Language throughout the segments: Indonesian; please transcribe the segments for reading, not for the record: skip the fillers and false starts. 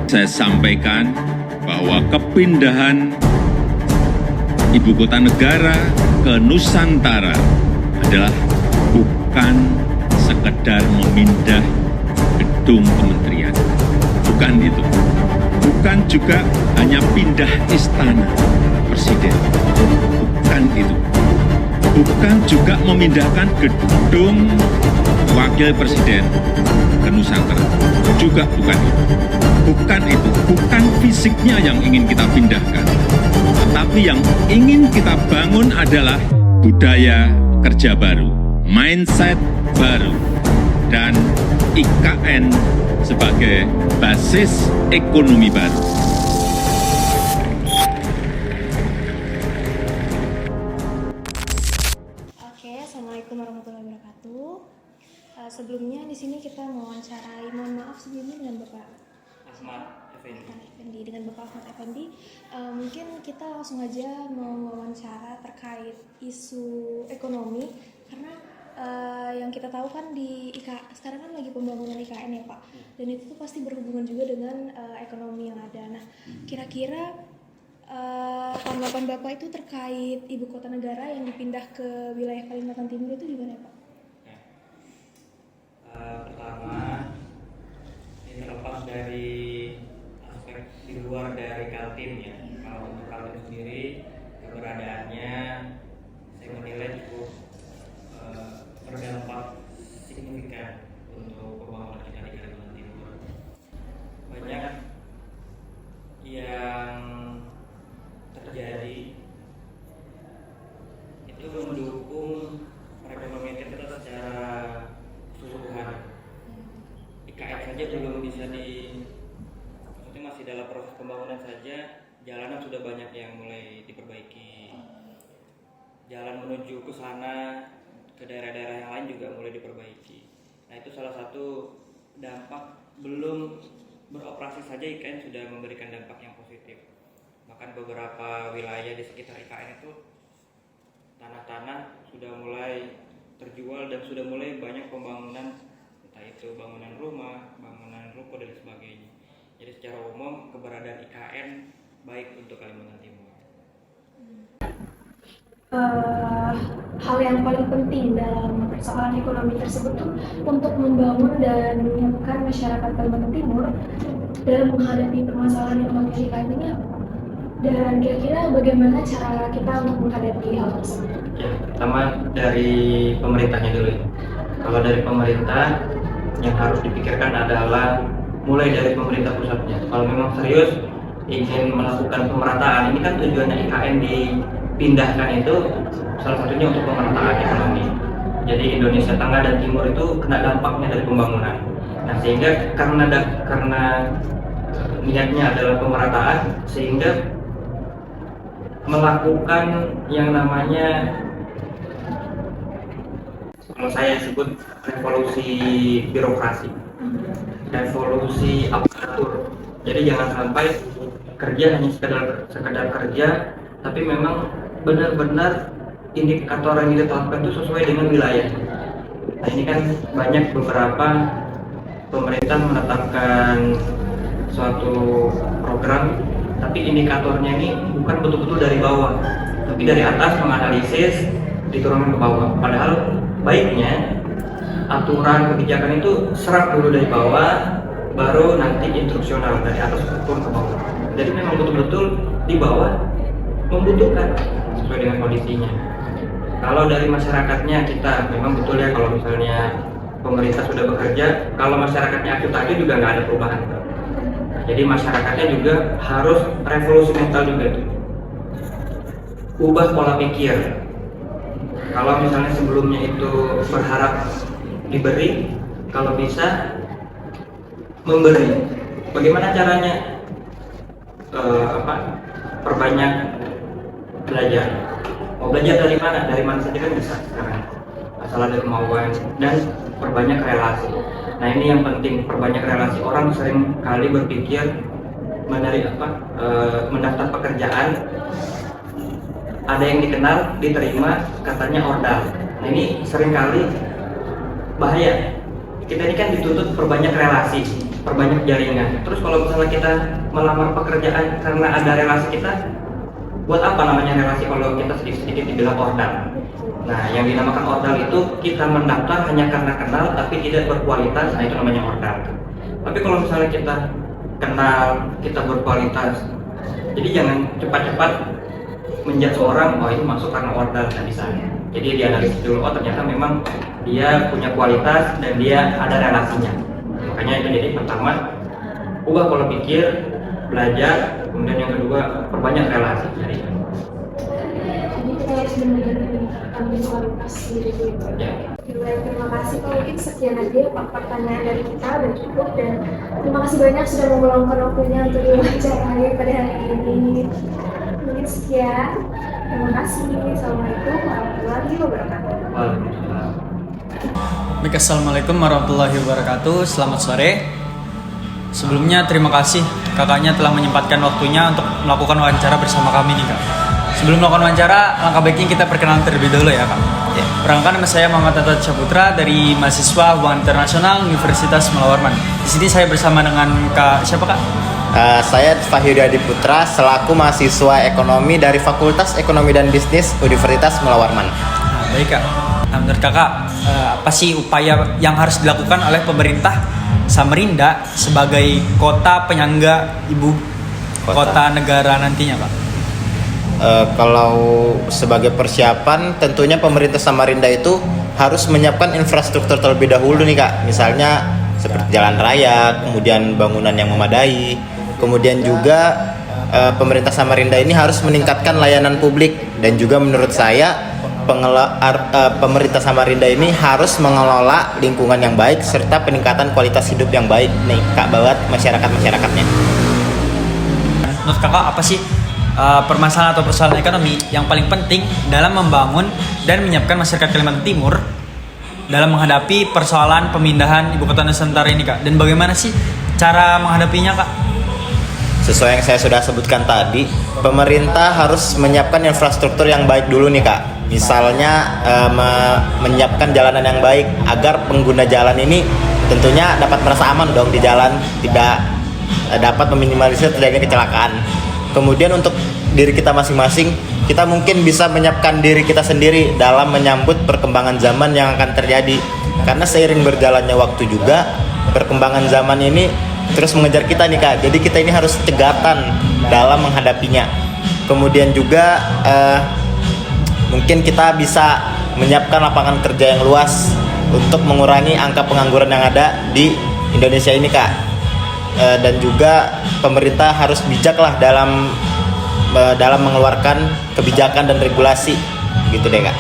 Saya sampaikan bahwa kepindahan ibu kota negara ke Nusantara adalah bukan sekedar memindah gedung kementerian. Bukan itu. Bukan juga hanya pindah istana presiden. Bukan itu. Bukan juga memindahkan gedung wakil presiden ke Nusantara. Juga bukan itu. Bukan itu. Bukan fisiknya yang ingin kita pindahkan. Tetapi yang ingin kita bangun adalah budaya kerja baru, mindset baru, dan IKN sebagai basis ekonomi baru. Oke, assalamualaikum warahmatullahi wabarakatuh. Sebelumnya di sini kita mewawancarai, mohon maaf sebelumnya dengan Bapak Ahmad Effendi. Dengan Bapak Ahmad Effendi. Mungkin kita langsung aja mau wawancara terkait isu ekonomi, karena yang kita tahu kan di sekarang kan lagi pembangunan IKN ya Pak, dan itu tuh pasti berhubungan juga dengan ekonomi yang ada. Nah, kira-kira tanggapan Bapak itu terkait ibu kota negara yang dipindah ke wilayah Kalimantan Timur itu gimana ya Pak? Pertama, ini terlepas dari aspek di luar dari Kaltim ya. Kalau untuk Kaltim sendiri, keberadaannya saya menilai cukup berdampak signifikan untuk pembangunan kita di Kalimantan Timur. Banyak yang terjadi itu mendukung perekonomian kita secara keseluruhan. IKN saja belum bisa maksudnya masih dalam proses pembangunan saja, jalanan sudah banyak yang mulai diperbaiki. Jalan menuju ke sana, ke daerah-daerah yang lain juga mulai diperbaiki. Nah, itu salah satu dampak. Belum beroperasi saja IKN sudah memberikan dampak yang positif. Bahkan beberapa wilayah di sekitar IKN itu tanah-tanah sudah mulai terjual dan sudah mulai banyak pembangunan, entah itu bangunan rumah, bangunan ruko dan sebagainya. Jadi secara umum keberadaan IKN baik untuk Kalimantan Timur. Hal yang paling penting dalam persoalan ekonomi tersebut tuh untuk membangun dan menyiapkan masyarakat Kalimantan Timur dalam menghadapi permasalahan ekonomi IKN ini apa? Dan kira-kira bagaimana cara kita untuk menghadapi hal tersebut? Ya, pertama dari pemerintahnya dulu. Kalau dari pemerintah, yang harus dipikirkan adalah mulai dari pemerintah pusatnya. Kalau memang serius ingin melakukan pemerataan, ini kan tujuannya IKN dipindahkan itu salah satunya untuk pemerataan ekonomi. Jadi Indonesia Tengah dan Timur itu kena dampaknya dari pembangunan. Nah, sehingga karena niatnya adalah pemerataan, sehingga melakukan yang namanya, kalau saya sebut revolusi birokrasi, revolusi aparatur. Jadi jangan sampai kerja hanya sekedar kerja, tapi memang benar-benar indikator yang ditetapkan itu sesuai dengan wilayah. Nah, ini kan banyak beberapa pemerintah menetapkan suatu program, tapi indikatornya ini bukan betul-betul dari bawah, tapi dari atas menganalisis diturunkan ke bawah. Padahal baiknya aturan kebijakan itu serap dulu dari bawah, baru nanti instruksional dari atas turun ke bawah. Jadi memang betul-betul di bawah membutuhkan sesuai dengan kondisinya. Kalau dari masyarakatnya, kita memang betul ya, kalau misalnya pemerintah sudah bekerja, kalau masyarakatnya acuh-acuh juga nggak ada perubahan. Jadi masyarakatnya juga harus revolusi mental juga itu. Ubah pola pikir. Kalau misalnya sebelumnya itu berharap diberi, kalau bisa memberi. Bagaimana caranya? Perbanyak belajar. Mau belajar dari mana? Dari mana saja kan bisa sekarang. Asal ada kemauan dan perbanyak relasi. Nah, ini yang penting, perbanyak relasi. Orang sering kali berpikir mendaftar pekerjaan, ada yang dikenal, diterima, katanya ordal. Nah, ini sering kali bahaya. Kita ini kan dituntut perbanyak relasi, perbanyak jaringan. Terus kalau misalnya kita melamar pekerjaan karena ada relasi kita, buat apa namanya relasi kalau kita sedikit-sedikit dibilang ordal? Nah, yang dinamakan ordal itu kita mendaftar hanya karena kenal tapi tidak berkualitas, nah itu namanya ordal. Tapi kalau misalnya kita kenal, kita berkualitas, jadi jangan cepat-cepat menjudge orang, oh ini masuk karena ordal, nggak bisa. Jadi dianalisis dulu, oh ternyata memang dia punya kualitas dan dia ada relasinya. Makanya itu jadi pertama, ubah pola pikir, belajar, kemudian yang kedua perbanyak relasi. Jadi kita harus benar-benar meningkatkan kualitas diri kita. Ya. Terima kasih Pak, mungkin sekian aja Pak pertanyaan dari kita dan cukup, dan terima kasih banyak sudah meluangkan waktunya untuk diwawancara pada hari ini. Mungkin sekian, terima kasih. Assalamualaikum warahmatullahi wabarakatuh. Waalaikumsalam. Baik, assalamualaikum warahmatullahi wabarakatuh. Selamat sore. Sebelumnya terima kasih kakaknya telah menyempatkan waktunya untuk melakukan wawancara bersama kami nih kak. Sebelum melakukan wawancara, langkah baiknya kita perkenalan terlebih dahulu ya kak. Perkenalkan, nama saya Muhammad Tata Caputra dari mahasiswa Hubungan Internasional Universitas Mula Warman. Di sini saya bersama dengan kak siapa kak? Saya Fahiyudi Adi Putra selaku mahasiswa ekonomi dari Fakultas Ekonomi dan Bisnis Universitas Mula Warman. Nah, baik kak. Nah, menurut kakak, apa sih upaya yang harus dilakukan oleh pemerintah Samarinda sebagai kota penyangga ibu kota negara nantinya, Pak? Kalau sebagai persiapan, tentunya pemerintah Samarinda itu harus menyiapkan infrastruktur terlebih dahulu nih kak. Misalnya seperti jalan raya, kemudian bangunan yang memadai, kemudian juga pemerintah Samarinda ini harus meningkatkan layanan publik, dan juga menurut saya pemerintah Samarinda ini harus mengelola lingkungan yang baik serta peningkatan kualitas hidup yang baik nih kak buat masyarakatnya. Menurut kakak apa sih permasalahan atau persoalan ekonomi yang paling penting dalam membangun dan menyiapkan masyarakat Kalimantan Timur dalam menghadapi persoalan pemindahan ibu kota Nusantara ini kak, dan bagaimana sih cara menghadapinya kak? Sesuai yang saya sudah sebutkan tadi, pemerintah harus menyiapkan infrastruktur yang baik dulu nih kak. Misalnya menyiapkan jalanan yang baik agar pengguna jalan ini tentunya dapat merasa aman dong di jalan, tidak dapat meminimalisir terjadinya kecelakaan. Kemudian untuk diri kita masing-masing, kita mungkin bisa menyiapkan diri kita sendiri dalam menyambut perkembangan zaman yang akan terjadi. Karena seiring berjalannya waktu juga, perkembangan zaman ini terus mengejar kita nih kak. Jadi kita ini harus cegatan dalam menghadapinya. Kemudian juga mungkin kita bisa menyiapkan lapangan kerja yang luas untuk mengurangi angka pengangguran yang ada di Indonesia ini kak. Dan juga pemerintah harus bijak lah dalam mengeluarkan kebijakan dan regulasi gitu deh kak.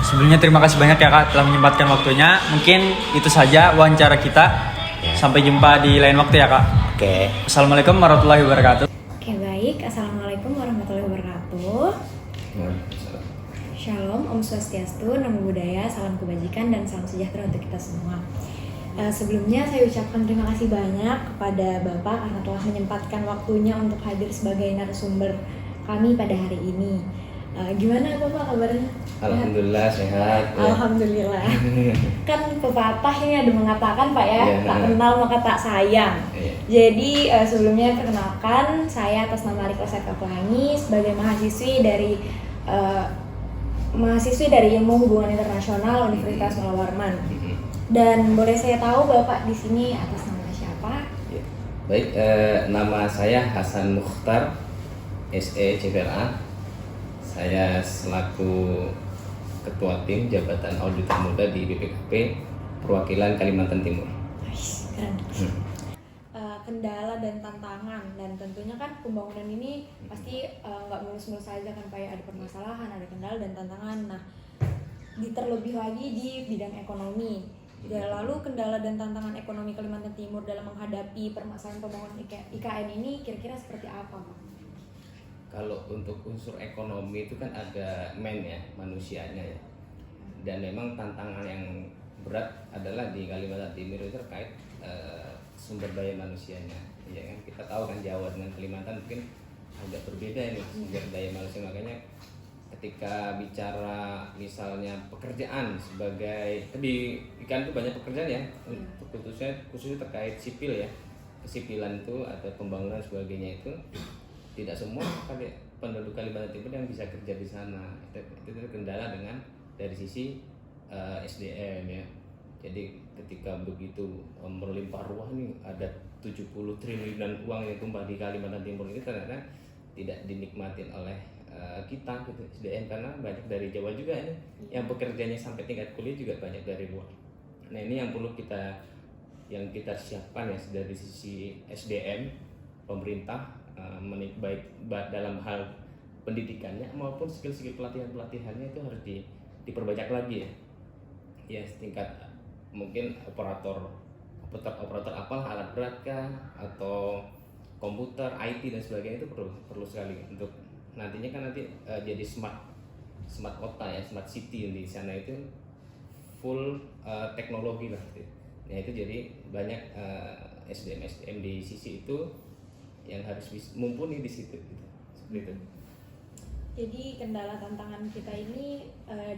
Sebelumnya terima kasih banyak ya kak telah menyempatkan waktunya. Mungkin itu saja wawancara kita. Sampai jumpa di lain waktu ya kak. Oke. Assalamualaikum warahmatullahi wabarakatuh. Oke baik, Assalamualaikum warahmatullahi wabarakatuh. Shalom, Om Swastiastu, Namo Buddhaya, salam kebajikan dan salam sejahtera untuk kita semua. Sebelumnya saya ucapkan terima kasih banyak kepada Bapak karena telah menyempatkan waktunya untuk hadir sebagai narasumber kami pada hari ini. Gimana Bapak kabarnya? Alhamdulillah sehat. Alhamdulillah. Kan pepatah ini ada mengatakan Pak ya, tak kenal maka tak sayang. Jadi sebelumnya perkenalkan, saya atas nama Rika Seka Pelangi sebagai mahasiswi dari Ilmu Hubungan Internasional Universitas Mula Warman. Dan boleh saya tahu Bapak di sini atas nama siapa? Baik, nama saya Hasan Mukhtar, SE CVRA. Saya selaku Ketua Tim Jabatan Auditor Muda di BPKP Perwakilan Kalimantan Timur. Keren. Kendala dan tantangan, dan tentunya kan pembangunan ini pasti nggak mulus-mulus saja kan Pak ya, ada permasalahan, ada kendala dan tantangan. Nah, terlebih lagi di bidang ekonomi. Ya, lalu kendala dan tantangan ekonomi Kalimantan Timur dalam menghadapi permasalahan pembangunan IKN ini kira-kira seperti apa Pak? Kalau untuk unsur ekonomi itu kan ada manusianya ya. Dan memang tantangan yang berat adalah di Kalimantan Timur itu terkait sumber daya manusianya. Ya kan kita tahu kan Jawa dengan Kalimantan mungkin agak berbeda ini sumber daya manusia, makanya ketika bicara misalnya pekerjaan sebagai di IKN itu banyak pekerjaan ya, khususnya terkait sipil ya, kesipilan itu atau pembangunan sebagainya itu tidak semua penduduk Kalimantan Timur yang bisa kerja di sana. Itu kendala dengan dari sisi SDM ya. Jadi ketika begitu berlimpah ruah nih, ada 70 triliunan uang yang tumpah di Kalimantan Timur ini ternyata tidak dinikmatin oleh kita gitu SDM, karena banyak dari Jawa juga ini yang pekerjanya sampai tingkat kuliah juga banyak dari luar. Nah ini yang perlu kita siapkan ya dari sisi SDM pemerintah, baik dalam hal pendidikannya maupun skill-skill pelatihannya itu harus diperbanyak lagi ya setingkat mungkin operator apalah, alat berat kah atau komputer, IT dan sebagainya itu perlu sekali untuk nantinya kan jadi smart kota ya, smart city di sana itu full teknologi lah gitu. Nah itu jadi banyak SDM di sisi itu yang harus mumpuni di situ gitu. Seperti itu. Jadi kendala tantangan kita ini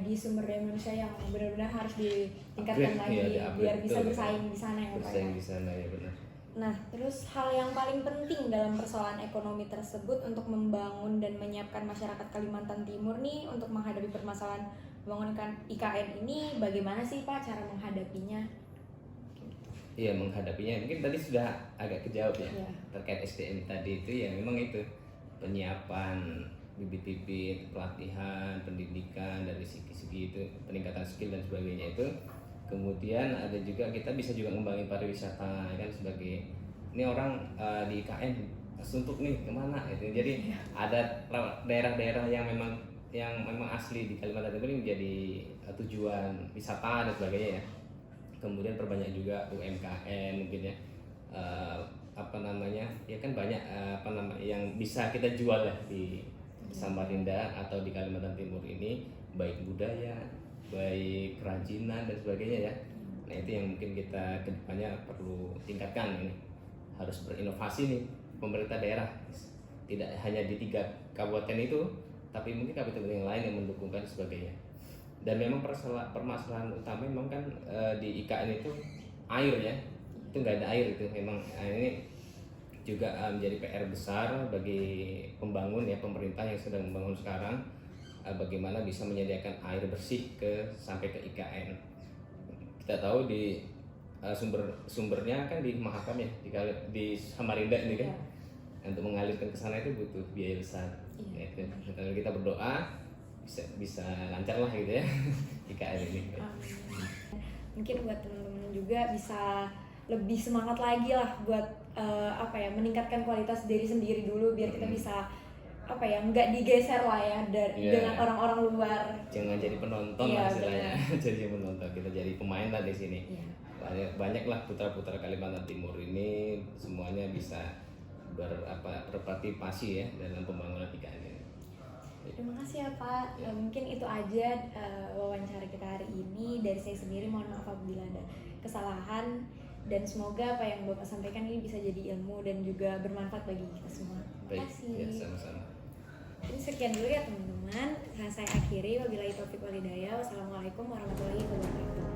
di sumber daya manusia yang benar-benar harus ditingkatkan lagi biar bisa bersaing di sana ya Pak. Bersaing di sana ya benar. Nah, terus hal yang paling penting dalam persoalan ekonomi tersebut untuk membangun dan menyiapkan masyarakat Kalimantan Timur nih untuk menghadapi permasalahan pembangunan IKN ini, bagaimana sih Pak cara menghadapinya? Iya, menghadapinya mungkin tadi sudah agak kejawab ya. Terkait SDM tadi itu ya memang itu penyiapan bibit-bibit, pelatihan, pendidikan dari segi-segi itu, peningkatan skill dan sebagainya itu. Kemudian ada juga kita bisa juga ngembangin pariwisata kan sebagai ini orang di IKN suntuk nih kemana gitu. Jadi ada daerah-daerah yang memang asli di Kalimantan Timur ini menjadi tujuan wisata dan sebagainya ya. Kemudian perbanyak juga UMKM mungkin ya, ya kan banyak yang bisa kita jual lah di Samarinda atau di Kalimantan Timur ini, baik budaya, baik kerajinan dan sebagainya ya. Nah itu yang mungkin kita kedepannya perlu tingkatkan ini, harus berinovasi nih pemerintah daerah, tidak hanya di 3 kabupaten itu, tapi mungkin kabupaten yang lain yang mendukungkan sebagainya. Dan memang permasalahan utama memang kan di IKN itu air ya, itu nggak ada air itu memang ini juga menjadi PR besar bagi pembangun ya, pemerintah yang sedang membangun sekarang, bagaimana bisa menyediakan air bersih sampai ke IKN. Kita tahu di sumbernya kan di Mahakam ya, di Samarinda ini kan. Untuk mengalirkan ke sana itu butuh biaya besar. Ya, kalau kita berdoa bisa lancar lah gitu ya IKN ini. Mungkin buat teman-teman juga bisa lebih semangat lagi lah buat meningkatkan kualitas diri sendiri dulu biar kita bisa nggak digeser lah ya dengan orang-orang luar. Jangan jadi penonton lah istilahnya. Jadi penonton, kita jadi pemain lah di sini. Banyaklah putra-putra Kalimantan Timur ini semuanya bisa berpartisipasi ya dalam pembangunan IKN ini. Terima kasih ya Pak. Mungkin itu aja wawancara kita hari ini. Dari saya sendiri mohon maaf apabila ada kesalahan, dan semoga apa yang Bapak sampaikan ini bisa jadi ilmu dan juga bermanfaat bagi kita semua. Terima kasih. Ya, sama-sama. Ini sekian dulu ya teman-teman. Saya akhiri. Wabillahi taufiq wal hidayah. Wassalamualaikum warahmatullahi wabarakatuh.